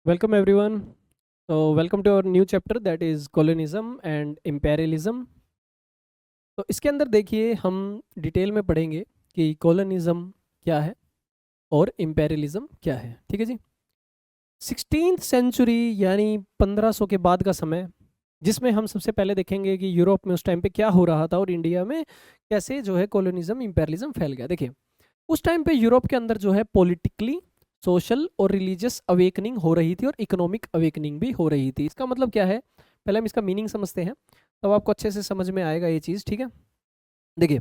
Welcome everyone. Welcome to our new chapter that is colonialism and imperialism. तो इसके अंदर देखिए हम डिटेल में पढ़ेंगे कि कॉलोनिज्म क्या है और इम्पेरियलिज्म क्या है। ठीक है जी। 16th सेंचुरी यानी 1500 के बाद का समय, जिसमें हम सबसे पहले देखेंगे कि यूरोप में उस टाइम पे क्या हो रहा था और इंडिया में कैसे जो है कॉलोनिज्म इम्पेरियलिज्म फैल गया। देखिए उस टाइम पे यूरोप के अंदर जो है पॉलिटिकली, सोशल और रिलीजियस अवेकनिंग हो रही थी और इकोनॉमिक अवेकनिंग भी हो रही थी। इसका मतलब क्या है, पहले हम इसका मीनिंग समझते हैं तब आपको अच्छे से समझ में आएगा ये चीज़। ठीक है, देखिए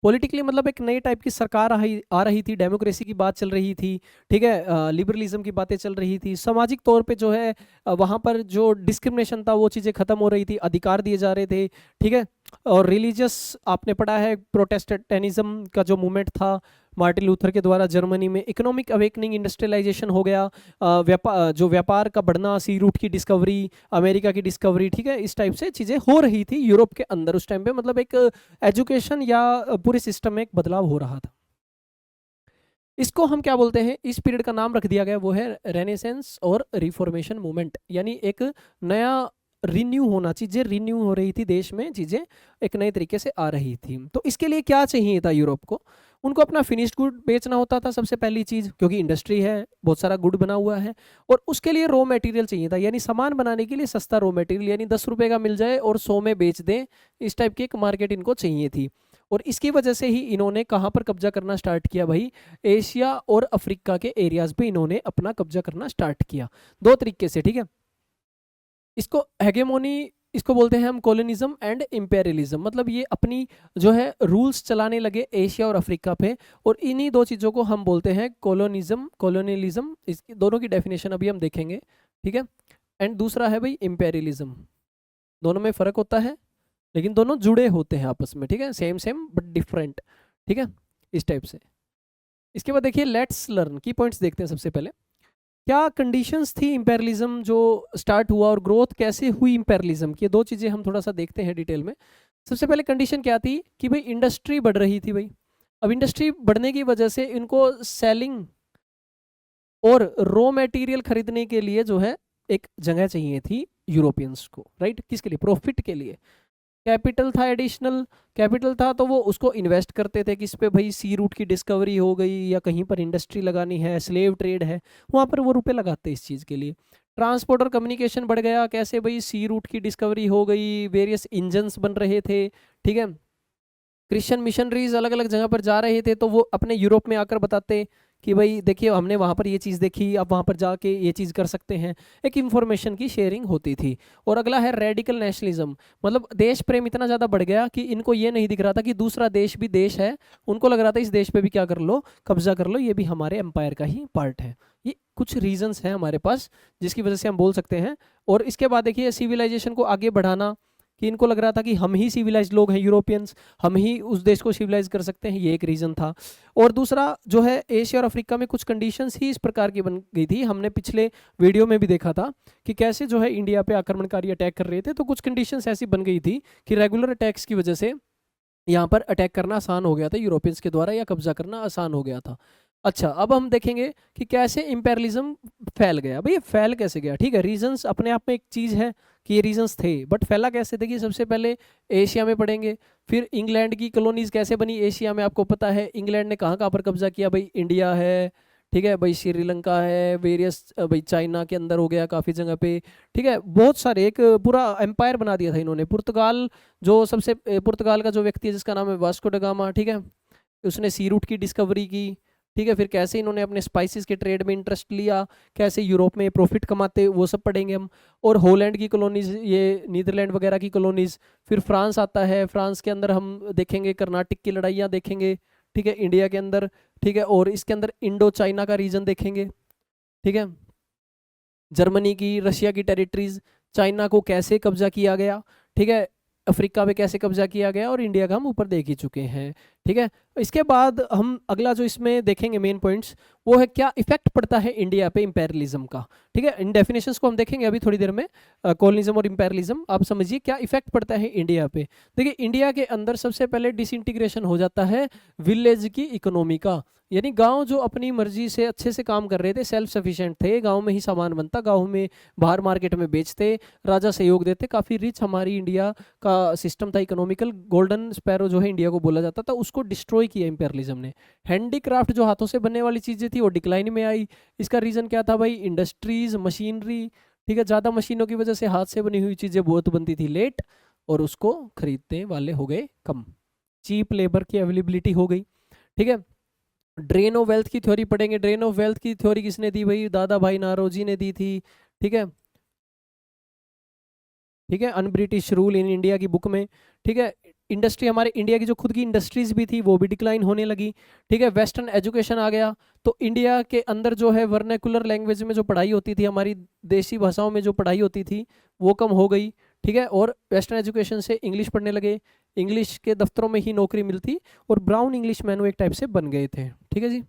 पॉलिटिकली मतलब एक नई टाइप की सरकार आ रही थी, डेमोक्रेसी की बात चल रही थी। ठीक है, लिबरलिज्म की बातें चल रही थी। सामाजिक तौर पे जो है वहाँ पर जो डिस्क्रिमिनेशन था वो चीज़ें खत्म हो रही थी, अधिकार दिए जा रहे थे। ठीक है, और रिलीजियस आपने पढ़ा है, प्रोटेस्टेंटिज्म का जो मूवमेंट था मार्टिन लूथर के द्वारा जर्मनी में। इकोनॉमिक अवेकनिंग, इंडस्ट्रियलाइजेशन हो गया, जो व्यापार का बढ़ना, सी रूट की डिस्कवरी, अमेरिका की डिस्कवरी। ठीक है, इस टाइप से चीज़ें हो रही थी यूरोप के अंदर उस टाइम पे। मतलब एक एजुकेशन या पूरे सिस्टम में एक बदलाव हो रहा था। इसको हम क्या बोलते हैं, इस पीरियड का नाम रख दिया गया वो है रेनेसेंस और रिफॉर्मेशन मूवमेंट। यानी एक नया रिन्यू होना, चीज़ें रिन्यू हो रही थी देश में, चीज़ें एक नए तरीके से आ रही थी। तो इसके लिए क्या चाहिए था यूरोप को, उनको अपना फिनिश्ड गुड बेचना होता था सबसे पहली चीज़, क्योंकि इंडस्ट्री है, बहुत सारा गुड बना हुआ है। और उसके लिए रॉ मटेरियल चाहिए था, यानी सामान बनाने के लिए सस्ता रॉ मटेरियल, यानी 10 रुपए का मिल जाए और 100 में बेच दें, इस टाइप की एक मार्केट इनको चाहिए थी। और इसकी वजह से ही इन्होंने कहाँ पर कब्जा करना स्टार्ट किया भाई, एशिया और अफ्रीका के एरियाज पे इन्होंने अपना कब्जा करना स्टार्ट किया दो तरीके से। ठीक है, इसको हेगेमोनी, इसको बोलते हैं हम कॉलोनिज्म एंड इंपेरियलिज्म। मतलब ये अपनी जो है रूल्स चलाने लगे एशिया और अफ्रीका पे, और इन्हीं दो चीज़ों को हम बोलते हैं कॉलोनिज्म, कॉलोनियलिज्म। इस दोनों की डेफिनेशन अभी हम देखेंगे। ठीक है, एंड दूसरा है भाई इंपेरियलिज्म। दोनों में फ़र्क होता है लेकिन दोनों जुड़े होते हैं आपस में। ठीक है, सेम सेम बट डिफरेंट। ठीक है, इस टाइप से। इसके बाद देखिए लेट्स लर्न की पॉइंट्स देखते हैं। सबसे पहले क्या कंडीशंस थी इंपेरियलिज्म जो स्टार्ट हुआ, और ग्रोथ कैसे हुई इंपेरियलिज्म की, ये दो चीज़ें हम थोड़ा सा देखते हैं डिटेल में। सबसे पहले कंडीशन क्या थी कि भाई इंडस्ट्री बढ़ रही थी भाई। अब इंडस्ट्री बढ़ने की वजह से इनको सेलिंग और रॉ मटेरियल खरीदने के लिए जो है एक जगह चाहिए थी यूरोपियंस को, राइट। किसके लिए, प्रॉफिट के लिए। कैपिटल था, एडिशनल कैपिटल था, तो वो उसको इन्वेस्ट करते थे किस पे भाई, सी रूट की डिस्कवरी हो गई या कहीं पर इंडस्ट्री लगानी है, स्लेव ट्रेड है, वहाँ पर वो रुपए लगाते इस चीज़ के लिए। ट्रांसपोर्ट और कम्युनिकेशन बढ़ गया, कैसे भाई, सी रूट की डिस्कवरी हो गई, वेरियस इंजन्स बन रहे थे। ठीक है, क्रिश्चियन मिशनरीज अलग अलग जगह पर जा रहे थे, तो वो अपने यूरोप में आकर बताते कि भाई देखिए हमने वहाँ पर ये चीज़ देखी, आप वहाँ पर जाके ये चीज़ कर सकते हैं। एक इंफॉर्मेशन की शेयरिंग होती थी। और अगला है रेडिकल नेशनलिज्म। मतलब देश प्रेम इतना ज़्यादा बढ़ गया कि इनको ये नहीं दिख रहा था कि दूसरा देश भी देश है, उनको लग रहा था इस देश पे भी क्या कर लो, कब्जा कर लो, ये भी हमारे एम्पायर का ही पार्ट है। ये कुछ रीजंस हैं हमारे पास जिसकी वजह से हम बोल सकते हैं। और इसके बाद देखिए सिविलाइजेशन को आगे बढ़ाना, कि इनको लग रहा था कि हम ही सिविलाइज लोग हैं यूरोपियंस, हम ही उस देश को सिविलाइज कर सकते हैं, ये एक रीज़न था। और दूसरा जो है एशिया और अफ्रीका में कुछ कंडीशंस ही इस प्रकार की बन गई थी। हमने पिछले वीडियो में भी देखा था कि कैसे जो है इंडिया पे आक्रमणकारी अटैक कर रहे थे, तो कुछ कंडीशंस ऐसी बन गई थी कि रेगुलर अटैक्स की वजह से यहाँ पर अटैक करना आसान हो गया था यूरोपियंस के द्वारा, या कब्जा करना आसान हो गया था। अच्छा, अब हम देखेंगे कि कैसे इंपेरियलिज्म फैल गया। भाई ये फैल कैसे गया, ठीक है, रीजंस अपने आप में एक चीज़ है कि ये रीजंस थे, बट फैला कैसे, देखिए सबसे पहले एशिया में पढ़ेंगे। फिर इंग्लैंड की कॉलोनीज कैसे बनी एशिया में, आपको पता है इंग्लैंड ने कहाँ कहाँ पर कब्जा किया भाई, इंडिया है, ठीक है भाई, श्रीलंका है, वेरियस भाई चाइना के अंदर हो गया काफ़ी जगह पे। ठीक है, बहुत सारे एक पूरा एम्पायर बना दिया था इन्होंने। पुर्तगाल, जो सबसे पुर्तगाल का जो व्यक्ति है जिसका नाम है वास्को ड गामा, ठीक है, उसने सी रूट की डिस्कवरी की। ठीक है, फिर कैसे इन्होंने अपने स्पाइसेस के ट्रेड में इंटरेस्ट लिया, कैसे यूरोप में प्रॉफिट कमाते, वो सब पढ़ेंगे हम। और हॉलैंड की कॉलोनीज, ये नीदरलैंड वगैरह की कॉलोनीज। फिर फ्रांस आता है, फ्रांस के अंदर हम देखेंगे कर्नाटक की लड़ाइयाँ देखेंगे। ठीक है, इंडिया के अंदर। ठीक है, और इसके अंदर इंडो चाइना का रीजन देखेंगे। ठीक है, जर्मनी की, रशिया की टेरिटरीज, चाइना को कैसे कब्जा किया गया। ठीक है, अफ्रीका पे कैसे कब्जा किया गया, और इंडिया का हम ऊपर देख ही चुके हैं। ठीक है, इसके बाद हम अगला जो इसमें देखेंगे मेन पॉइंट्स, वो है क्या इफेक्ट पड़ता है इंडिया पे इंपेरियलिज्म का। ठीक है, इन डेफिनेशंस को हम देखेंगे अभी थोड़ी देर में। कॉलोनिज्म और इंपेरियलिज्म, आप समझिए क्या इफेक्ट पड़ता है इंडिया पे। देखिए इंडिया के अंदर सबसे पहले डिसइंटीग्रेशन हो जाता है विलेज की इकोनॉमी का, यानी गांव जो अपनी मर्जी से अच्छे से काम कर रहे थे, सेल्फ सफिशिएंट थे, गांव में ही सामान बनता, गांव में बाहर मार्केट में बेचते, राजा सहयोग देते, काफ़ी रिच हमारी इंडिया का सिस्टम था इकोनॉमिकल, गोल्डन स्पैरो जो है इंडिया को बोला जाता था, उसको डिस्ट्रॉय किया इंपेरियलिज्म ने। हैंडीक्राफ्ट जो हाथों से बनने वाली चीज़ें थी वो डिक्लाइन में आई। इसका रीज़न क्या था भाई, इंडस्ट्रीज, मशीनरी, ठीक है, ज़्यादा मशीनों की वजह से हाथ से बनी हुई चीज़ें बहुत बनती थी लेट, और उसको खरीदने वाले हो गए कम, चीप लेबर की अवेलेबिलिटी हो गई। ठीक है, ड्रेन ऑफ वेल्थ की थ्योरी पढ़ेंगे। ड्रेन ऑफ वेल्थ की थ्योरी किसने दी भाई, दादा भाई नारोजी ने दी थी। ठीक है, ठीक है, un British rule in India की बुक में। ठीक है, इंडस्ट्री, हमारे इंडिया की जो खुद की इंडस्ट्रीज भी थी वो भी डिक्लाइन होने लगी। ठीक है, वेस्टर्न एजुकेशन आ गया, तो इंडिया के अंदर जो है वर्नाकुलर लैंग्वेज में जो पढ़ाई होती थी, हमारी देसी भाषाओं में जो पढ़ाई होती थी वो कम हो गई। ठीक है, और वेस्टर्न एजुकेशन से इंग्लिश पढ़ने लगे, इंग्लिश के दफ्तरों में ही नौकरी मिलती, और ब्राउन इंग्लिश मैन वो एक टाइप से बन गए थे। ठीक है जी।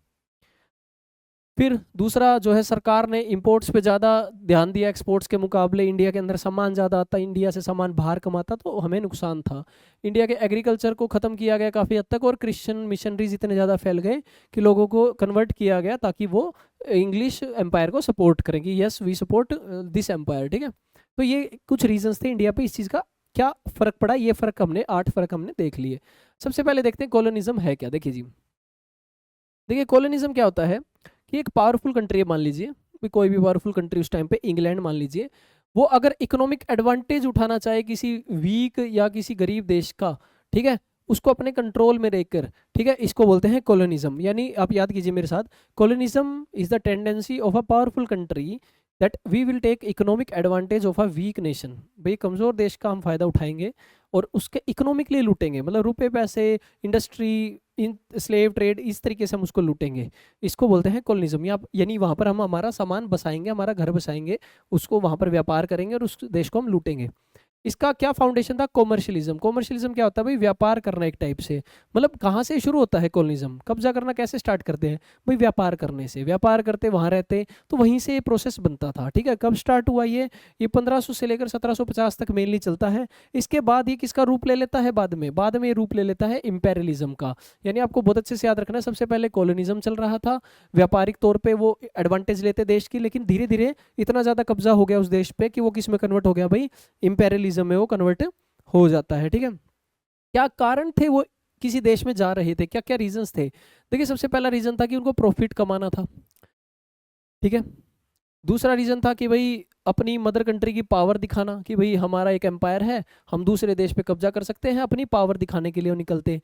फिर दूसरा जो है, सरकार ने इंपोर्ट्स पे ज़्यादा ध्यान दिया एक्सपोर्ट्स के मुकाबले। इंडिया के अंदर सामान ज़्यादा आता, इंडिया से सामान बाहर कमाता, तो हमें नुकसान था। इंडिया के एग्रीकल्चर को ख़त्म किया गया काफ़ी हद तक, और क्रिश्चियन मिशनरीज इतने ज़्यादा फैल गए कि लोगों को कन्वर्ट किया गया ताकि वो इंग्लिश एम्पायर को सपोर्ट करें कि yes we support this empire. ठीक है, तो ये कुछ रीजंस थे इंडिया पे इस चीज़ का क्या फ़र्क पड़ा। ये फ़र्क हमने 8 फ़र्क हमने देख लिए। सबसे पहले देखते हैं कॉलोनिज्म है क्या। देखिए जी, देखिए कॉलोनिज्म क्या होता है कि एक पावरफुल कंट्री है, मान लीजिए कोई भी पावरफुल कंट्री उस टाइम पे, इंग्लैंड मान लीजिए, वो अगर इकोनॉमिक एडवांटेज उठाना चाहे किसी वीक या किसी गरीब देश का, ठीक है, उसको अपने कंट्रोल में रहकर, ठीक है, इसको बोलते हैं कॉलोनिज्म। यानी आप याद कीजिए मेरे साथ, colonism is the tendency of a powerful country that we will take economic advantage of a weak nation. भाई कमज़ोर देश का हम फायदा उठाएंगे और उसके इकोनॉमिकली लूटेंगे, मतलब रुपए पैसे, इंडस्ट्री, इन स्लेव ट्रेड, इस तरीके से हम उसको लूटेंगे। इसको बोलते हैं कॉलोनिज्म। यानी वहाँ पर हम हमारा सामान बसाएंगे, हमारा घर बसाएंगे, उसको वहाँ पर व्यापार करेंगे और उस देश को हम लूटेंगे। इसका क्या फाउंडेशन था, कॉमर्शियलिज्म। कॉमर्शियलिज्म क्या होता है भाई, व्यापार करना एक टाइप से। मतलब कहाँ से शुरू होता है कॉलोनिज्म, कब्जा करना कैसे स्टार्ट करते हैं भाई, व्यापार करने से। व्यापार करते वहाँ रहते, तो वहीं से ये प्रोसेस बनता था। ठीक है, कब स्टार्ट हुआ ये 1500 से लेकर 1750 तक मेनली चलता है। इसके बाद ये किसका रूप ले लेता है, बाद में ये रूप ले लेता है इंपेरियलिज्म का। यानी आपको बहुत अच्छे से याद रखना है, सबसे पहले कॉलोनिज्म चल रहा था, व्यापारिक तौर पर वो एडवांटेज लेते देश की, लेकिन धीरे धीरे इतना ज़्यादा कब्जा हो गया उस देश पे कि वो किस में कन्वर्ट हो गया भाई, इंपेरियलिज्म में वो कन्वर्ट हो जाता है। ठीक है, क्या कारण थे वो किसी देश में जा रहे थे, क्या क्या रीजंस थे। देखिए सबसे पहला रीजन था कि उनको प्रॉफिट कमाना था। ठीक है, दूसरा रीजन था कि भाई अपनी मदर कंट्री की पावर दिखाना, कि भाई हमारा एक एम्पायर है, हम दूसरे देश पे कब्जा कर सकते हैं, अपनी पावर दिखाने के लिए वो निकलते।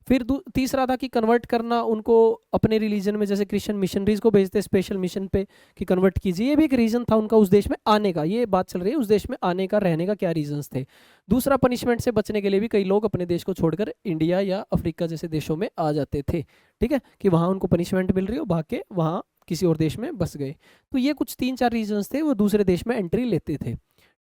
फिर तीसरा था कि कन्वर्ट करना उनको अपने रिलीजन में, जैसे क्रिश्चियन मिशनरीज को भेजते स्पेशल मिशन पे कि कन्वर्ट कीजिए, ये भी एक रीज़न था उनका उस देश में आने का। ये बात चल रही है उस देश में आने का, रहने का क्या रीजंस थे। दूसरा, पनिशमेंट से बचने के लिए भी कई लोग अपने देश को छोड़कर इंडिया या अफ्रीका जैसे देशों में आ जाते थे। ठीक है, कि वहाँ उनको पनिशमेंट मिल रही हो, भाग के वहाँ किसी और देश में बस गए। तो ये कुछ 3-4 रीजंस थे, वो दूसरे देश में एंट्री लेते थे।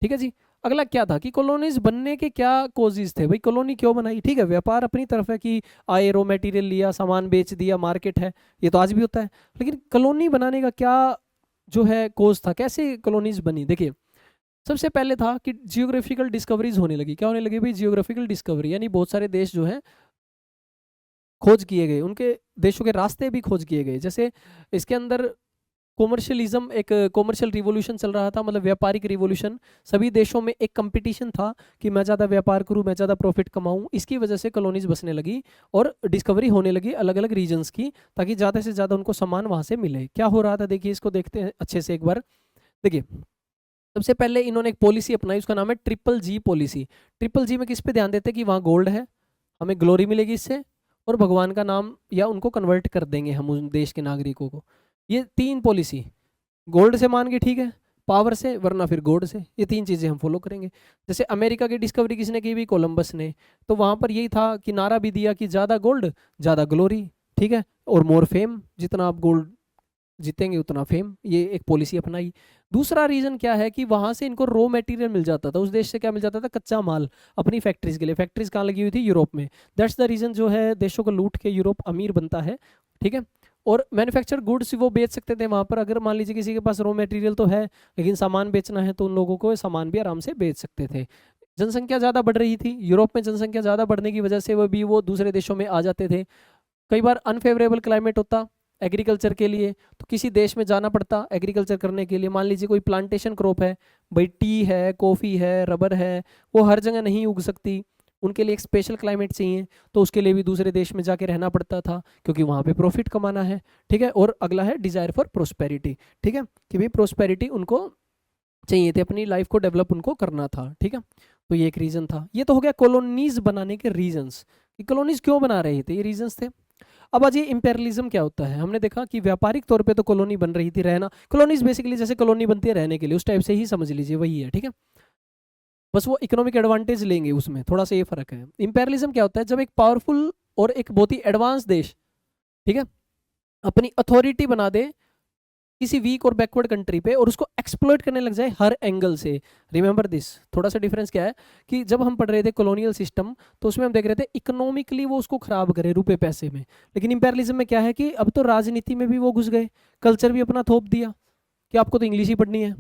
ठीक है जी। अगला क्या था कि कॉलोनीज बनने के क्या कोजेज थे, भाई कॉलोनी क्यों बनाई। ठीक है, व्यापार अपनी तरफ है कि आए, रॉ मटेरियल लिया, सामान बेच दिया, मार्केट है, ये तो आज भी होता है। लेकिन कॉलोनी बनाने का क्या जो है कोज था, कैसे कॉलोनीज बनी। देखिए सबसे पहले था कि जियोग्राफिकल डिस्कवरीज होने लगी। क्या होने लगी भाई, जियोग्राफिकल डिस्कवरी, यानी बहुत सारे देश जो है खोज किए गए, उनके देशों के रास्ते भी खोज किए गए। जैसे इसके अंदर कॉमर्शियलिज्म, एक कॉमर्शियल रिवॉल्यूशन चल रहा था, मतलब व्यापारिक रिवॉल्यूशन। सभी देशों में एक कंपटीशन था कि मैं ज़्यादा व्यापार करूं, मैं ज़्यादा प्रॉफिट कमाऊं। इसकी वजह से कॉलोनीज बसने लगी और डिस्कवरी होने लगी अलग अलग रीजन्स की, ताकि ज़्यादा से ज़्यादा उनको सामान वहाँ से मिले। क्या हो रहा था देखिए, इसको देखते हैं अच्छे से एक बार। देखिए सबसे पहले इन्होंने एक पॉलिसी अपनाई, उसका नाम है ट्रिपल जी पॉलिसी। ट्रिपल जी में किस पे ध्यान देते हैं कि वहाँ गोल्ड है, हमें ग्लोरी मिलेगी इससे, और भगवान का नाम या उनको कन्वर्ट कर देंगे हम उन देश के नागरिकों को। ये 3 पॉलिसी, गोल्ड से मान के, ठीक है, पावर से, वरना फिर गोल्ड से, ये 3 चीज़ें हम फॉलो करेंगे। जैसे अमेरिका की डिस्कवरी किसने की भी, कोलंबस ने। तो वहाँ पर यही था कि नारा भी दिया कि ज़्यादा गोल्ड ज़्यादा ग्लोरी, ठीक है, और मोर फेम, जितना आप गोल्ड जीतेंगे उतना फेम, ये एक पॉलिसी अपनाई। दूसरा रीजन क्या है कि वहां से इनको रॉ मटेरियल मिल जाता था, उस देश से क्या मिल जाता था, कच्चा माल अपनी फैक्ट्रीज के लिए। फैक्ट्रीज कहाँ लगी हुई थी, यूरोप में। दैट्स द रीजन जो है देशों को लूट के यूरोप अमीर बनता है। ठीक है, और मैन्युफैक्चर गुड्स वो बेच सकते थे वहाँ पर। अगर मान लीजिए किसी के पास रॉ मटेरियल तो है लेकिन सामान बेचना है तो उन लोगों को सामान भी आराम से बेच सकते थे। जनसंख्या ज़्यादा बढ़ रही थी यूरोप में, जनसंख्या ज़्यादा बढ़ने की वजह से वो दूसरे देशों में आ जाते थे। कई बार अनफेवरेबल क्लाइमेट होता एग्रीकल्चर के लिए तो किसी देश में जाना पड़ता एग्रीकल्चर करने के लिए। मान लीजिए कोई प्लांटेशन क्रॉप है, भाई टी है, कॉफ़ी है, रबर है, वो हर जगह नहीं उग सकती, उनके लिए एक स्पेशल क्लाइमेट चाहिए, तो उसके लिए भी दूसरे देश में जाके रहना पड़ता था क्योंकि वहाँ पे प्रॉफिट कमाना है। ठीक है, और अगला है डिज़ायर फॉर प्रोस्पेरिटी। ठीक है, कि भाई प्रोस्पेरिटी उनको चाहिए थे, अपनी लाइफ को डेवलप उनको करना था। ठीक है, तो ये एक रीज़न था। ये तो हो गया कॉलोनीज बनाने के रीजंस कि कॉलोनीज क्यों बना रहे थे, ये रीजंस थे। अब आज ये इंपेरियलिज्म क्या होता है, हमने देखा कि व्यापारिक तौर पे तो कॉलोनी बन रही थी, रहना कॉलोनीज बेसिकली जैसे कॉलोनी बनती है रहने के लिए, उस टाइप से ही समझ लीजिए वही है। ठीक है, बस वो इकोनॉमिक एडवांटेज लेंगे, उसमें थोड़ा सा ये फर्क है। इंपेरियलिज्म क्या होता है, जब एक पावरफुल और एक बहुत ही एडवांस देश, ठीक है, अपनी अथॉरिटी बना दे किसी वीक और बैकवर्ड कंट्री पे और उसको एक्सप्लॉइट करने लग जाए हर एंगल से। रिमेंबर दिस, थोड़ा सा डिफरेंस क्या है कि जब हम पढ़ रहे थे कॉलोनियल सिस्टम तो उसमें हम देख रहे थे इकोनॉमिकली वो उसको खराब करे रुपए पैसे में, लेकिन इंपेरियलिज्म में क्या है कि अब तो राजनीति में भी वो घुस गए, कल्चर भी अपना थोप दिया कि आपको तो इंग्लिश ही पढ़नी है,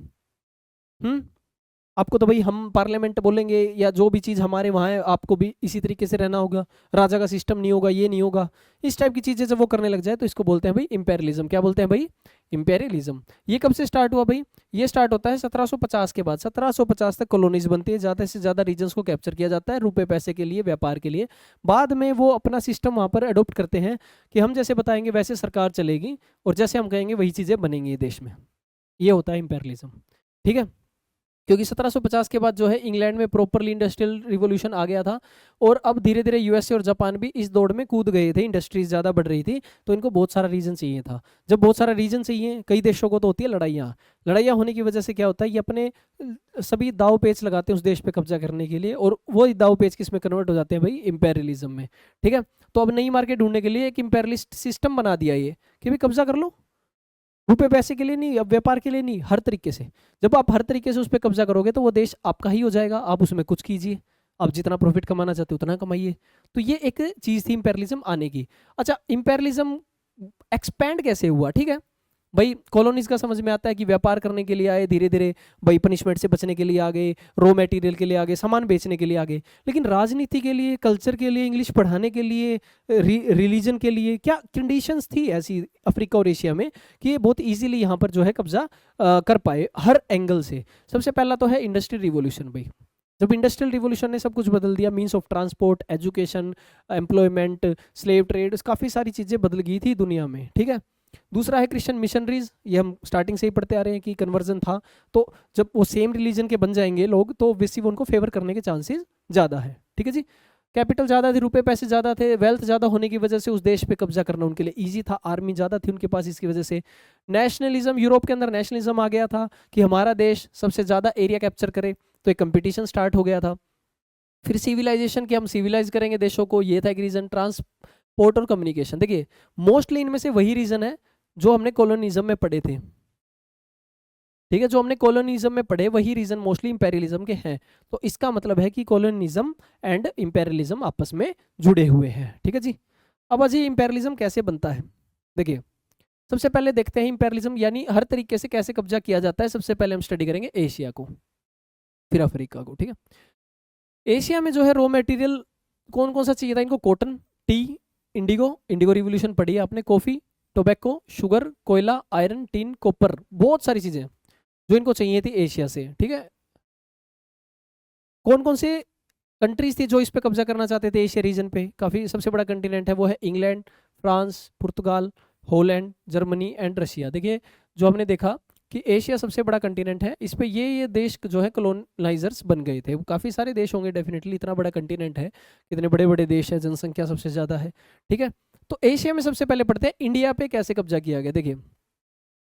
आपको तो भाई हम पार्लियामेंट बोलेंगे या जो भी चीज़ हमारे वहाँ है आपको भी इसी तरीके से रहना होगा, राजा का सिस्टम नहीं होगा, ये नहीं होगा। इस टाइप की चीज़ें जब वो करने लग जाए तो इसको बोलते हैं भाई इंपेरियलिज्म। क्या बोलते हैं भाई, इंपेरियलिज्म। ये कब से स्टार्ट हुआ भाई, ये स्टार्ट होता है 1750 के बाद। 1750 तक कॉलोनीज बनती है, ज़्यादा से ज़्यादा रीजन्स को कैप्चर किया जाता है रुपए पैसे के लिए, व्यापार के लिए। बाद में वो अपना सिस्टम वहाँ पर अडोप्ट करते हैं कि हम जैसे बताएंगे वैसे सरकार चलेगी और जैसे हम कहेंगे वही चीज़ें बनेंगी देश में। ये होता है इंपेरियलिज्म। ठीक है, क्योंकि 1750 के बाद जो है इंग्लैंड में प्रॉपरली इंडस्ट्रियल रिवॉल्यूशन आ गया था और अब धीरे धीरे यूएसए और जापान भी इस दौड़ में कूद गए थे, इंडस्ट्रीज ज़्यादा बढ़ रही थी तो इनको बहुत सारा रीजन चाहिए था। जब बहुत सारा रीजन चाहिए, कई देशों को तो होती है लड़ाइयाँ, लड़ाइयाँ होने की वजह से क्या होता है, ये अपने सभी दाव पेच लगाते हैं उस देश पे कब्जा करने के लिए और वो दाव पेच किस में कन्वर्ट हो जाते हैं भाई, इंपेरियलिज्म में। ठीक है, तो अब नई मार्केट ढूंढने के लिए एक इंपेरियलिस्ट सिस्टम बना दिया ये कि भाई कब्जा कर लो, रुपए पैसे के लिए नहीं, अब व्यापार के लिए नहीं, हर तरीके से। जब आप हर तरीके से उस पर कब्जा करोगे तो वो देश आपका ही हो जाएगा, आप उसमें कुछ कीजिए, आप जितना प्रॉफिट कमाना चाहते हो उतना कमाइए। तो ये एक चीज़ थी इंपेरियलिज्म आने की। अच्छा, इंपेरियलिज्म एक्सपैंड कैसे हुआ, ठीक है भाई, कॉलोनीज का समझ में आता है कि व्यापार करने के लिए आए, धीरे धीरे भाई पनिशमेंट से बचने के लिए आ गए, रॉ मटेरियल के लिए आ गए, सामान बेचने के लिए आ गए, लेकिन राजनीति के लिए, कल्चर के लिए, इंग्लिश पढ़ाने के लिए, रिलीजन के लिए क्या कंडीशंस थी ऐसी अफ्रीका और एशिया में कि ये बहुत इजीली यहाँ पर जो है कब्जा कर पाए हर एंगल से। सबसे पहला तो है इंडस्ट्रियल रिवॉल्यूशन भाई। जब इंडस्ट्रियल रिवॉल्यूशन ने सब कुछ बदल दिया, means of transport, education, employment, slave trade, काफ़ी सारी चीज़ें बदल गई थी दुनिया में। ठीक है, दूसरा है क्रिश्चियन मिशनरीज, ये हम स्टार्टिंग से ही पढ़ते आ रहे हैं कि कन्वर्जन था, तो जब वो सेम रिलीजन के बन जाएंगे लोग तो ऑब्वियसली वो उनको फेवर करने के चांसेस ज़्यादा है। ठीक है जी, कैपिटल ज़्यादा थी, रुपए पैसे ज़्यादा थे, वेल्थ ज़्यादा होने की वजह से उस देश पे कब्जा करना उनके लिए ईजी था, आर्मी ज़्यादा थी उनके पास, इसकी वजह से नेशनलिज्म, यूरोप के अंदर नेशनलिज्म आ गया था कि हमारा देश सबसे ज़्यादा एरिया कैप्चर करे, तो एक कंपटीशन स्टार्ट हो गया था। फिर सिविलाइजेशन, कि हम सिविलाइज करेंगे देशों को, ये था एक रीज़न। ट्रांसपोर्ट और कम्युनिकेशन, देखिए मोस्टली इनमें से वही रीज़न है जो हमने कॉलोनिज्म में पढ़े थे। ठीक है, जो हमने कॉलोनिज्म में पढ़े वही रीजन मोस्टली इंपेरियलिज्म के हैं। तो इसका मतलब है कि कॉलोनिज्म एंड इंपेरियलिज्म आपस में जुड़े हुए हैं। ठीक है जी, अब अजी इंपेरियलिज्म कैसे बनता है, देखिए सबसे पहले देखते हैं इंपेरियलिज्म यानी हर तरीके से कैसे कब्जा किया जाता है। सबसे पहले हम स्टडी करेंगे एशिया को, फिर अफ्रीका को। ठीक है, एशिया में जो है रॉ मटेरियल कौन कौन सा चाहिए था इनको, cotton, T, Indigo, Indigo revolution पढ़ी है आपने, कॉफ़ी, टोबैको, शुगर, कोयला, आयरन, टिन, कॉपर, बहुत सारी चीज़ें जो इनको चाहिए थी एशिया से। ठीक है, कौन कौन से कंट्रीज थी जो इस पे कब्जा करना चाहते थे एशिया रीजन पे, काफ़ी सबसे बड़ा कंटिनेंट है वो है England, France, Portugal, Holland, Germany and Russia. देखिए जो हमने देखा कि एशिया सबसे बड़ा कंटिनेंट है, इस पे ये देश जो है कॉलोनाइजर्स बन गए थे। काफ़ी सारे देश होंगे डेफिनेटली, इतना बड़ा कंटिनेंट है, इतने बड़े बड़े देश है, जनसंख्या सबसे ज़्यादा है। ठीक है, तो एशिया में सबसे पहले पढ़ते हैं इंडिया पे कैसे कब्जा किया गया। देखिए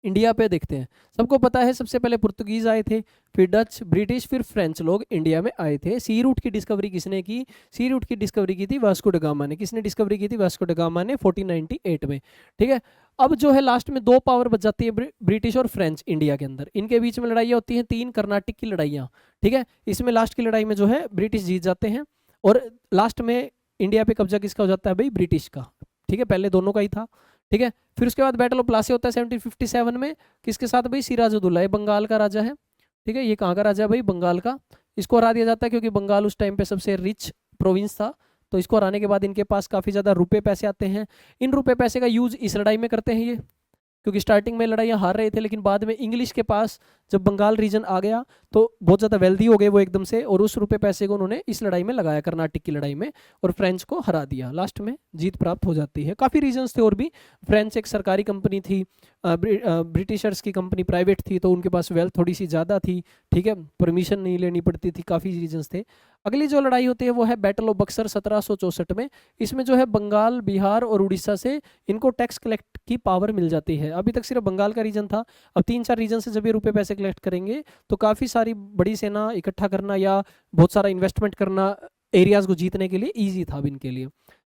इंडिया पे देखते हैं, सबको पता है सबसे पहले पुर्तगीज आए थे, फिर डच, ब्रिटिश, फिर फ्रेंच लोग इंडिया में आए थे। सी रूट की डिस्कवरी किसने की, सी रूट की डिस्कवरी की थी वास्को ड गामा ने। किसने डिस्कवरी की थी, वास्को ड गामा ने 1498 में। ठीक है, अब जो है लास्ट में दो पावर बच जाती है, ब्रिटिश और फ्रेंच इंडिया के अंदर। इनके बीच में लड़ाइयाँ होती हैं, 3 कर्नाटक की लड़ाइयाँ। ठीक है, इसमें लास्ट की लड़ाई में जो है ब्रिटिश जीत जाते हैं और लास्ट में इंडिया पे कब्जा किसका हो जाता है भाई, ब्रिटिश का। ठीक है, पहले दोनों का ही था। ठीक है। फिर उसके बाद बैटल ऑफ प्लासी होता है 1757 में, किसके साथ भाई? सिराजुद्दौला, ये बंगाल का राजा है। ठीक है, ये कहाँ का राजा है भाई? बंगाल का। इसको हरा दिया जाता है क्योंकि बंगाल उस टाइम पे सबसे रिच प्रोविंस था। तो इसको हराने के बाद इनके पास काफ़ी ज़्यादा रुपए पैसे आते हैं। इन रुपए पैसे का यूज इस लड़ाई में करते हैं ये, क्योंकि स्टार्टिंग में लड़ाइयाँ हार रहे थे, लेकिन बाद में इंग्लिश के पास जब बंगाल रीजन आ गया तो बहुत ज़्यादा वेल्दी हो गए वो एकदम से, और उस रुपए पैसे को उन्होंने इस लड़ाई में लगाया, कर्नाटक की लड़ाई में, और फ्रेंच को हरा दिया। लास्ट में जीत प्राप्त हो जाती है। काफ़ी रीजन्स थे और भी। फ्रेंच एक सरकारी कंपनी थी, ब्रिटिशर्स की कंपनी प्राइवेट थी, तो उनके पास वेल्थ थोड़ी सी ज़्यादा थी। ठीक है, परमिशन नहीं लेनी पड़ती थी, काफ़ी रीजन्स थे। अगली जो लड़ाई होती है वो है बैटल ऑफ बक्सर 1764 में। इसमें जो है बंगाल, बिहार और उड़ीसा से इनको टैक्स कलेक्ट की पावर मिल जाती है। अभी तक सिर्फ बंगाल का रीजन था, अब 3-4 रीजन से जब ये रुपए पैसे कलेक्ट करेंगे तो काफ़ी सारी बड़ी सेना इकट्ठा करना या बहुत सारा इन्वेस्टमेंट करना एरियाज को जीतने के लिए ईजी था अब इनके लिए।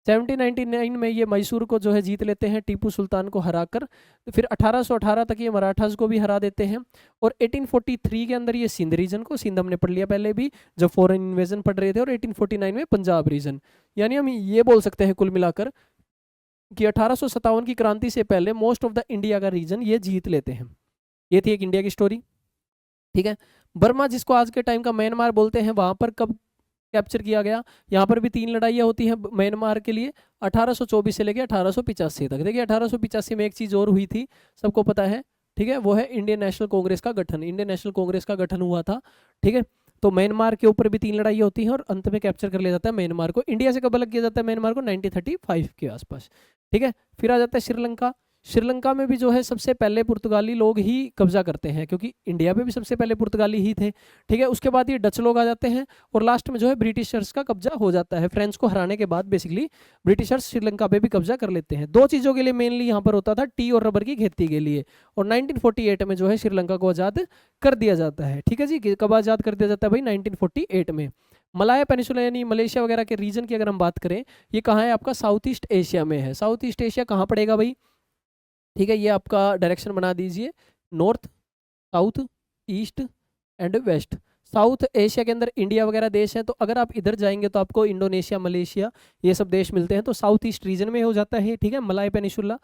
1799 में ये मैसूर को जो है जीत लेते हैं टीपू सुल्तान को हराकर। फिर 1818 तक ये मराठास को भी हरा देते हैं, और 1843 के अंदर ये सिंध रीजन को, सिंध हमने पढ़ लिया पहले भी जब फॉरेन इन्वेजन पढ़ रहे थे, और 1849 में पंजाब रीजन। यानी हम ये बोल सकते हैं कुल मिलाकर कि 1857 की क्रांति से पहले मोस्ट ऑफ द इंडिया का रीजन ये जीत लेते हैं। ये थी एक इंडिया की स्टोरी। ठीक है, बर्मा जिसको आज के टाइम का म्यांमार बोलते हैं, वहां पर कब कैप्चर किया गया? यहाँ पर भी 3 लड़ाइयाँ होती हैं म्यांमार के लिए, 1824 से लेकर 1885 तक। देखिए 1885 में एक चीज़ और हुई थी, सबको पता है। ठीक है, वो है इंडियन नेशनल कांग्रेस का गठन। इंडियन नेशनल कांग्रेस का गठन हुआ था। ठीक है, तो म्यांमार के ऊपर भी 3 लड़ाइयाँ होती हैं और अंत में कैप्चर कर लिया जाता है म्यांमार को। इंडिया से कब अलग किया जाता है म्यांमार को? 1935 के आसपास। ठीक है, फिर आ जाता है श्रीलंका। श्रीलंका में भी जो है सबसे पहले पुर्तगाली लोग ही कब्जा करते हैं, क्योंकि इंडिया में भी सबसे पहले पुर्तगाली ही थे। ठीक है, उसके बाद ये डच लोग आ जाते हैं, और लास्ट में जो है ब्रिटिशर्स का कब्जा हो जाता है। फ्रेंच को हराने के बाद बेसिकली ब्रिटिशर्स श्रीलंका पे भी कब्जा कर लेते हैं। 2 चीज़ों के लिए मेनली यहाँ पर होता था, टी और रबर की खेती के लिए। और 1948 में जो है श्रीलंका को आज़ाद कर दिया जाता है। ठीक है जी, कब आज़ाद कर दिया जाता है भाई? 1948 में। मलाया पेनिसुला यानी मलेशिया वगैरह के रीजन की अगर हम बात करें, ये कहाँ है? आपका साउथ ईस्ट एशिया में है। साउथ ईस्ट एशिया कहाँ पड़ेगा भाई? ठीक है, ये आपका डायरेक्शन बना दीजिए, north, south, east and west. South Asia के अंदर इंडिया वगैरह देश हैं, तो अगर आप इधर जाएंगे तो आपको इंडोनेशिया, मलेशिया ये सब देश मिलते हैं, तो साउथ ईस्ट रीजन में हो जाता है। ठीक है, मलाय पेनिसुला।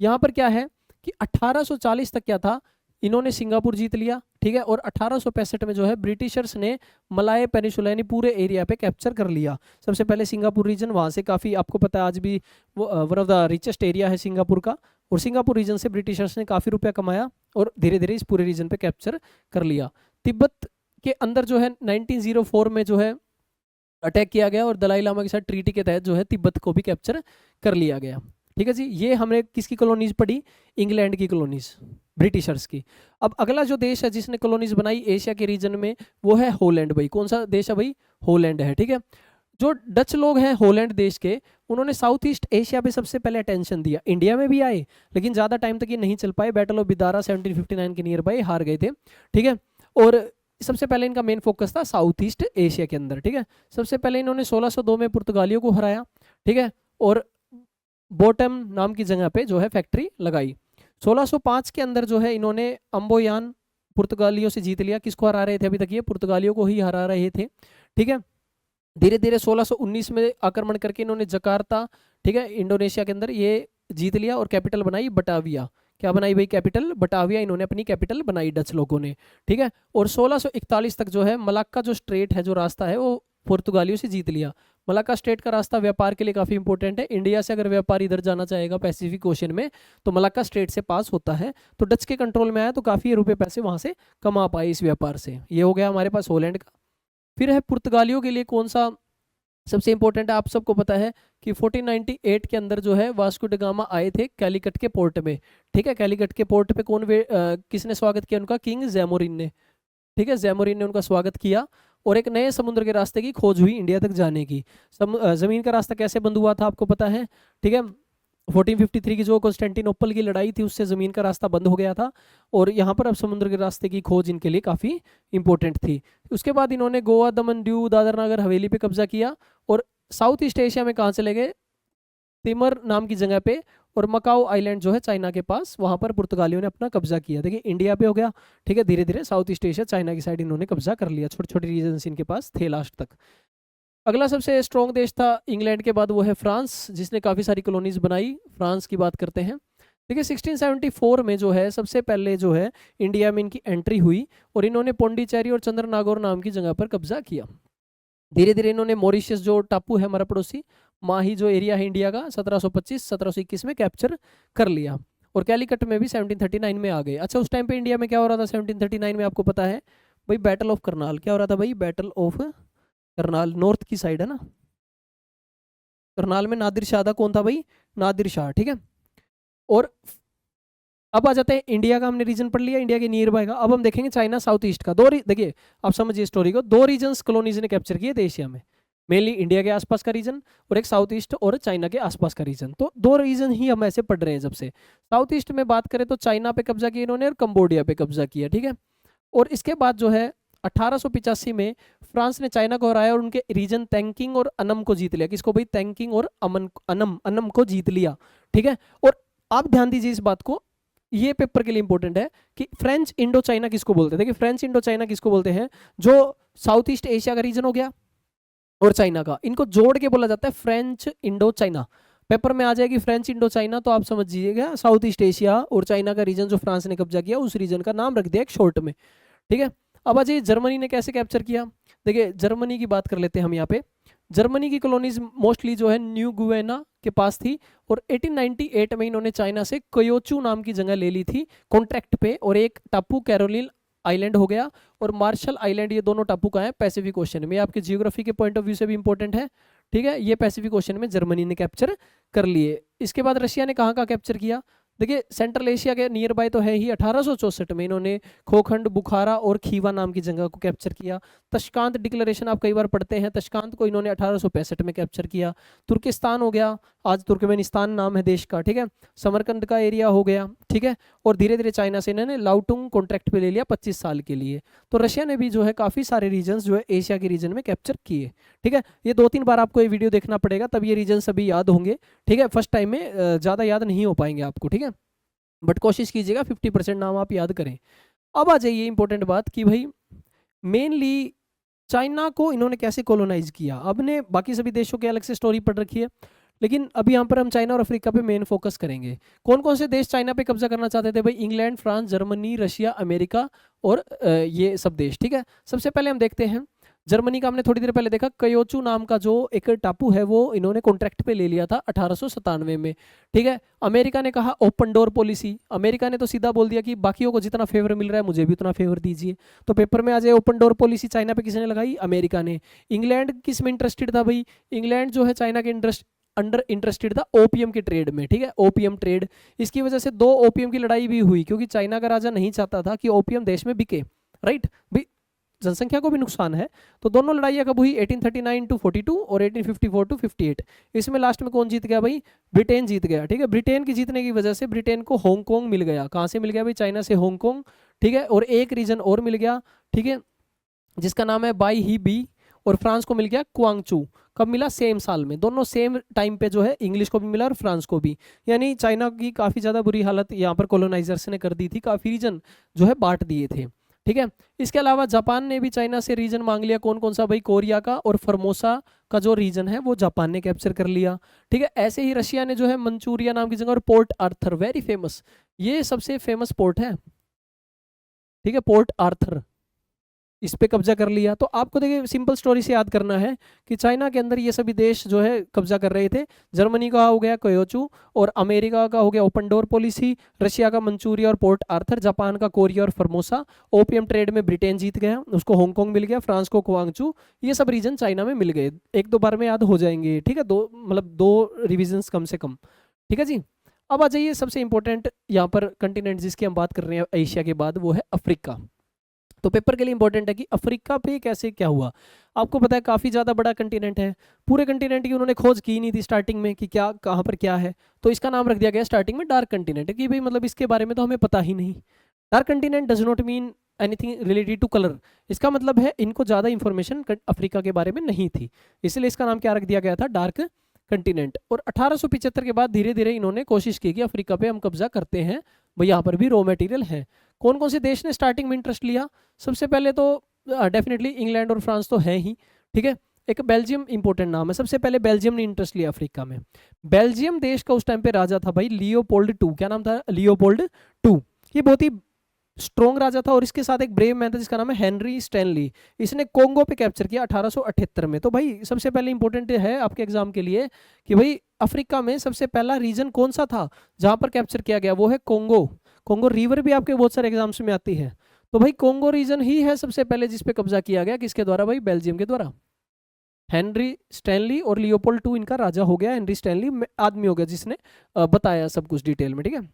यहाँ पर क्या है कि 1840 तक क्या था, इन्होंने सिंगापुर जीत लिया। ठीक है, और 1865 में जो है ब्रिटिशर्स ने मलाय पेनिसुला यानी पूरे एरिया पे कैप्चर कर लिया। सबसे पहले सिंगापुर रीजन, वहाँ से काफ़ी आपको पता है आज भी वो one of the richest area है सिंगापुर का, और सिंगापुर रीजन से ब्रिटिशर्स ने काफ़ी रुपया कमाया और धीरे धीरे इस पूरे रीजन पे कैप्चर कर लिया। तिब्बत के अंदर जो है 1904 में जो है अटैक किया गया, और दलाई लामा के साथ ट्रीटी के तहत जो है तिब्बत को भी कैप्चर कर लिया गया। ठीक है जी, ये हमने किसकी कॉलोनीज पढ़ी? इंग्लैंड की कॉलोनीज, ब्रिटिशर्स की। अब अगला जो देश है जिसने कॉलोनीज बनाई एशिया के रीजन में, वो है हॉलैंड भाई। कौन सा देश है भाई? हॉलैंड है। ठीक है, जो डच लोग हैं हॉलैंड देश के, उन्होंने साउथ ईस्ट एशिया पे सबसे पहले अटेंशन दिया। इंडिया में भी आए, लेकिन ज़्यादा टाइम तक ये नहीं चल पाए। बैटल ऑफ बिदारा 1759 के नियर बाय हार गए थे। ठीक है, और सबसे पहले इनका मेन फोकस था साउथ ईस्ट एशिया के अंदर। ठीक है, सबसे पहले इन्होंने 1602 में पुर्तगालियों को हराया। ठीक है, और बोटम नाम की जगह पे जो है फैक्ट्री लगाई। 1605 के अंदर जो है इन्होंने अम्बोयान पुर्तगालियों से जीत लिया। किसको हरा रहे थे अभी तक? ये पुर्तगालियों को ही हरा रहे थे। ठीक है, धीरे धीरे 1619 में आक्रमण करके इन्होंने जकार्ता, ठीक है, इंडोनेशिया के अंदर ये जीत लिया, और कैपिटल बनाई बटाविया। क्या बनाई भाई? कैपिटल बटाविया इन्होंने अपनी कैपिटल बनाई डच लोगों ने। ठीक है, और 1641 तक जो है मलाक्का जो स्ट्रेट है, जो रास्ता है, वो पुर्तगालियों से जीत लिया। मलाक्का स्ट्रेट का रास्ता व्यापार के लिए काफ़ी इंपॉर्टेंट है। इंडिया से अगर व्यापार इधर जाना चाहेगा पैसिफिक ओशन में, तो मलाक्का स्ट्रेट से पास होता है। तो डच के कंट्रोल में आया, तो काफ़ी रुपए पैसे वहाँ से कमा पाए इस व्यापार से। ये हो गया हमारे पास हॉलैंड का। फिर है पुर्तगालियों के लिए कौन सा सबसे इंपॉर्टेंट है? आप सबको पता है कि 1498 के अंदर जो है वास्को ड गामा आए थे कैलीकट के पोर्ट में। ठीक है, कैलीकट के पोर्ट पे किसने स्वागत किया उनका? किंग जैमोरिन ने। ठीक है, जैमोरिन ने उनका स्वागत किया, और एक नए समुद्र के रास्ते की खोज हुई इंडिया तक जाने की। जमीन का रास्ता कैसे बंद हुआ था आपको पता है? ठीक है, 1453 की जो कॉन्स्टेंटिनोपल की लड़ाई थी, उससे ज़मीन का रास्ता बंद हो गया था, और यहाँ पर अब समुद्र के रास्ते की खोज इनके लिए काफ़ी इंपॉर्टेंट थी। उसके बाद इन्होंने गोवा, दमन, दीव, दादर नगर हवेली पे कब्जा किया, और साउथ ईस्ट एशिया में कहाँ चले गए? तिमर नाम की जगह पे, और मकाओ आइलैंड जो है चाइना के पास, वहाँ पर पुर्तगालियों ने अपना कब्जा किया। देखिए इंडिया पे हो गया। ठीक है, धीरे धीरे साउथ ईस्ट एशिया, चाइना की साइड इन्होंने कब्जा कर लिया। छोटे छोटे रीजन इनके पास थे लास्ट तक। अगला सबसे स्ट्रॉन्ग देश था इंग्लैंड के बाद, वो है फ्रांस, जिसने काफ़ी सारी कॉलोनीज बनाई। फ्रांस की बात करते हैं। देखिए 1674 में जो है सबसे पहले जो है इंडिया में इनकी एंट्री हुई और इन्होंने पोंडिचेरी और चंद्रनागौर नाम की जगह पर कब्जा किया। धीरे धीरे इन्होंने मॉरिशस जो टापू है हमारा पड़ोसी, माही जो एरिया है इंडिया का, 1725-1721 में कैप्चर कर लिया। और कैलीकट में भी 1739 में आ गए। अच्छा, उस टाइम पे इंडिया में क्या हो रहा था 1739 में, आपको पता है भाई? Battle of Karnal. क्या हो रहा था भाई? बैटल ऑफ करनाल, नॉर्थ की साइड है ना। करनाल में नादिर शाह था। कौन था भाई? नादिर शाह, ठीक है। और अब आ जाते हैं इंडिया का, हमने रीजन पढ़ लिया इंडिया के नियर बाय का। अब हम देखेंगे चाइना साउथ ईस्ट का। देखिए आप समझिए स्टोरी को, दो रीजन्स कॉलोनीज ने कैप्चर किए थे एशिया में, मेनली इंडिया के आसपास का रीजन और एक साउथ ईस्ट और चाइना के आसपास का रीजन। तो दो रीजन ही हम ऐसे पढ़ रहे हैं जब से। साउथ ईस्ट में बात करें तो चाइना पे कब्जा किया इन्होंने और कंबोडिया पे कब्जा किया, ठीक है। और इसके बाद जो है 1885 में फ्रांस ने चाइना को हराया और उनके रीजन तैंकिंग और अनम को जीत लिया। किसको भाई? तैंकिंग और अनम अनम को जीत लिया, ठीक है। और आप ध्यान दीजिए इस बात को, ये पेपर के लिए इंपॉर्टेंट है कि फ्रेंच इंडो चाइना किसको बोलते हैं। देखिए फ्रेंच इंडो चाइना किसको बोलते हैं? जो साउथ ईस्ट एशिया का रीजन हो गया और चाइना का, इनको जोड़ के बोला जाता है फ्रेंच इंडो चाइना। पेपर में आ जाएगी फ्रेंच इंडो चाइना, तो आप समझ लीजिएगा साउथ ईस्ट एशिया और चाइना का रीजन जो फ्रांस ने कब्जा किया उस रीजन का नाम रख दिया एक शॉर्ट में, ठीक है। अब आ जाइए जर्मनी ने कैसे कैप्चर किया। देखिए जर्मनी की बात कर लेते हैं हम यहाँ पे। जर्मनी की कॉलोनीज मोस्टली जो है न्यू गुवेना के पास थी और 1898 में इन्होंने चाइना से क्योचू नाम की जगह ले ली थी कॉन्ट्रैक्ट पे। और एक टापू कैरोलिन आइलैंड हो गया और मार्शल आइलैंड, ये दोनों टापू का है पैसिफिक ओशन में। आपके जियोग्राफी के पॉइंट ऑफ व्यू से भी इंपॉर्टेंट है, ठीक है। ये पैसिफिक ओशन में जर्मनी ने कैप्चर कर लिए। इसके बाद रशिया ने कहाँ कहाँ कैप्चर किया? देखिए सेंट्रल एशिया के नियर बाय तो है ही। 1864 में इन्होंने खोखंड, बुखारा और खीवा नाम की जगह को कैप्चर किया। तशकांत डिक्लेरेशन आप कई बार पढ़ते हैं, तशकांत को इन्होंने 1865 में कैप्चर किया। तुर्किस्तान हो गया, आज तुर्कमेनिस्तान नाम है देश का, ठीक है। समरकंद का एरिया हो गया, ठीक है। और धीरे धीरे चाइना से इन्होंने लाउटुंग कॉन्ट्रैक्ट पे ले लिया 25 साल के लिए। तो रशिया ने भी जो है काफ़ी सारे रीजन जो है एशिया के रीजन में कैप्चर किए, ठीक है। ये 2-3 बार आपको ये वीडियो देखना पड़ेगा तब ये रीजन सभी याद होंगे, ठीक है। फर्स्ट टाइम में ज़्यादा याद नहीं हो पाएंगे आपको, ठीक है। बट कोशिश कीजिएगा 50% नाम आप याद करें। अब आ जाइए इंपॉर्टेंट बात कि भाई मेनली चाइना को इन्होंने कैसे कॉलोनाइज किया। अब ने बाकी सभी देशों के अलग से स्टोरी पढ़ रखी है, लेकिन अभी यहाँ पर हम चाइना और अफ्रीका पे मेन फोकस करेंगे। कौन कौन से देश चाइना पे कब्जा करना चाहते थे भाई? England, France, Germany, Russia, America और ये सब देश, ठीक है। सबसे पहले हम देखते हैं जर्मनी का। हमने थोड़ी देर पहले देखा क्योचू नाम का जो एक टापू है वो इन्होंने कॉन्ट्रैक्ट पे ले लिया था 1897 में, ठीक है। अमेरिका ने कहा ओपन डोर पॉलिसी। अमेरिका ने तो सीधा बोल दिया कि बाकियों को जितना फेवर मिल रहा है मुझे भी उतना फेवर दीजिए। तो पेपर में आ जाए ओपन डोर पॉलिसी चाइना पे किसने लगाई? अमेरिका ने। इंग्लैंड किस में इंटरेस्टेड था भाई? इंग्लैंड जो है चाइना के अंडर इंटरेस्टेड था ओपीएम के ट्रेड में, ठीक है। ओपीएम ट्रेड, इसकी वजह से 2 ओपीएम की लड़ाई भी हुई क्योंकि चाइना का राजा नहीं चाहता था कि ओपीएम देश में बिके, राइट भी, जनसंख्या को भी नुकसान है। तो दोनों लड़ाइयाँ कब हुई? 1839 टू 42 और 1854 टू 58। इसमें लास्ट में कौन जीत गया भाई? ब्रिटेन जीत गया, ठीक है। ब्रिटेन की जीतने की वजह से ब्रिटेन को हांगकांग मिल गया। कहाँ से मिल गया भाई? चाइना से हांगकांग, ठीक है। और एक रीजन और मिल गया, ठीक है, जिसका नाम है बाई ही बी। और फ्रांस को मिल गया क्वांगचू। कब मिला? सेम साल में। दोनों सेम टाइम पे जो है इंग्लिश को भी मिला और फ्रांस को भी। यानी चाइना की काफ़ी ज़्यादा बुरी हालत यहाँ पर कॉलोनाइजर्स ने कर दी थी, काफ़ी रीजन जो है बांट दिए थे, ठीक है। इसके अलावा जापान ने भी चाइना से रीजन मांग लिया। कौन कौन सा भाई? कोरिया का और फॉर्मोसा का जो रीजन है वो जापान ने कैप्चर कर लिया, ठीक है। ऐसे ही रशिया ने जो है मंचूरिया नाम की जगह और पोर्ट आर्थर, वेरी फेमस, ये सबसे फेमस पोर्ट है, ठीक है, पोर्ट आर्थर, इस पे कब्जा कर लिया। तो आपको देखिए सिंपल स्टोरी से याद करना है कि चाइना के अंदर ये सभी देश जो है कब्जा कर रहे थे। जर्मनी का हो गया क्योचू और अमेरिका का हो गया ओपन डोर पॉलिसी, रशिया का मंचूरिया और पोर्ट आर्थर, जापान का कोरिया और फॉर्मोसा। ओपीएम ट्रेड में ब्रिटेन जीत गया, उसको हांगकांग मिल गया, फ्रांस को क्वांगचू। ये सब रीजन चाइना में मिल गए, 1-2 बार में याद हो जाएंगे, ठीक है। दो रिविजन्स कम से कम, ठीक है जी। अब आ जाइए सबसे इंपॉर्टेंट यहाँ पर कंटिनेंट जिसकी हम बात कर रहे हैं एशिया के बाद, वो है अफ्रीका। तो पेपर के लिए इंपॉर्टेंट है कि अफ्रीका पे कैसे क्या हुआ। आपको पता है काफ़ी ज़्यादा बड़ा कंटिनेंट है, पूरे कंटिनेंट की उन्होंने खोज की नहीं थी स्टार्टिंग में कि क्या कहाँ पर क्या है। तो इसका नाम रख दिया गया स्टार्टिंग में डार्क कंटिनेंट, कि भाई मतलब इसके बारे में तो हमें पता ही नहीं। Dark continent does not mean anything related to colour. इसका मतलब है इनको ज़्यादा इंफॉर्मेशन अफ्रीका के बारे में नहीं थी, इसलिए इसका नाम क्या रख दिया गया था? Dark continent. और 1875 के बाद धीरे धीरे इन्होंने कोशिश की कि अफ्रीका पे हम कब्जा करते हैं, भाई यहाँ पर भी रॉ मटेरियल है। कौन कौन से देश ने स्टार्टिंग में इंटरेस्ट लिया? सबसे पहले तो डेफिनेटली इंग्लैंड और फ्रांस तो है ही, ठीक है। एक बेल्जियम इंपॉर्टेंट नाम है। सबसे पहले बेल्जियम ने इंटरेस्ट लिया अफ्रीका में। बेल्जियम देश का उस टाइम पे राजा था भाई लियोपोल्ड टू। क्या नाम था? Leopold two. ये बहुत ही स्ट्रॉन्ग राजा था और इसके साथ एक ब्रेव मैन था जिसका नाम है हेनरी स्टैनली। इसने कोंगो पे कैप्चर किया 1878 में। तो भाई सबसे पहले इंपॉर्टेंट है आपके एग्जाम के लिए कि भाई अफ्रीका में सबसे पहला रीजन कौन सा था जहां पर कैप्चर किया गया, वो है कोंगो। कोंगो रिवर भी आपके बहुत सारे एग्जाम्स में आती है। तो भाई कोंगो रीजन ही है सबसे पहले जिसपे कब्जा किया गया, किसके द्वारा भाई? बेल्जियम के द्वारा। हेनरी स्टैनली और लियोपोल्ड टू इनका राजा हो गया। हेनरी स्टैनली आदमी हो गया जिसने बताया सब कुछ डिटेल में, ठीक है।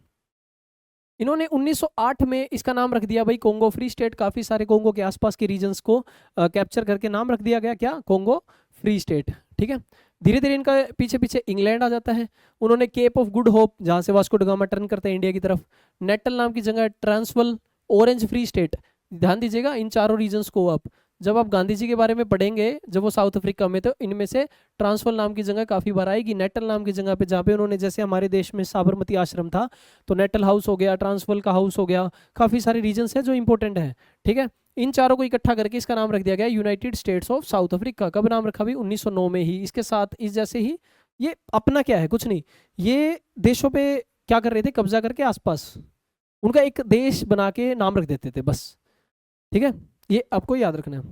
इन्होंने 1908 में इसका नाम रख दिया भाई कोंगो फ्री स्टेट। काफी सारे कोंगो के आसपास के रीजन्स को कैप्चर करके नाम रख दिया गया, क्या? कोंगो फ्री स्टेट, ठीक है। धीरे धीरे इनका पीछे पीछे इंग्लैंड आ जाता है। उन्होंने केप ऑफ गुड होप, जहां से वास्को ड गामा टर्न करते हैं इंडिया की तरफ, नेटल नाम की जगह, ट्रांसवल, ऑरेंज फ्री स्टेट। ध्यान दीजिएगा इन चारों रीजन्स को। आप जब आप गांधी जी के बारे में पढ़ेंगे जब वो साउथ अफ्रीका में, तो इनमें से ट्रांसवल नाम की जगह काफी बार आएगी। नेटल नाम की जगह पे जहाँ पे उन्होंने, जैसे हमारे देश में साबरमती आश्रम था, तो नेटल हाउस हो गया, ट्रांसवल का हाउस हो गया। काफी सारे रीजन्स हैं जो इंपॉर्टेंट है, ठीक है। इन चारों को इकट्ठा करके इसका नाम रख दिया गया United states of south Africa. कब नाम रखा भी? 1909 में ही। इसके साथ इस जैसे ही ये अपना क्या है, कुछ नहीं, ये देशों पे क्या कर रहे थे? कब्जा करके आसपास उनका एक देश बना के नाम रख देते थे बस, ठीक है। ये आपको याद रखना है।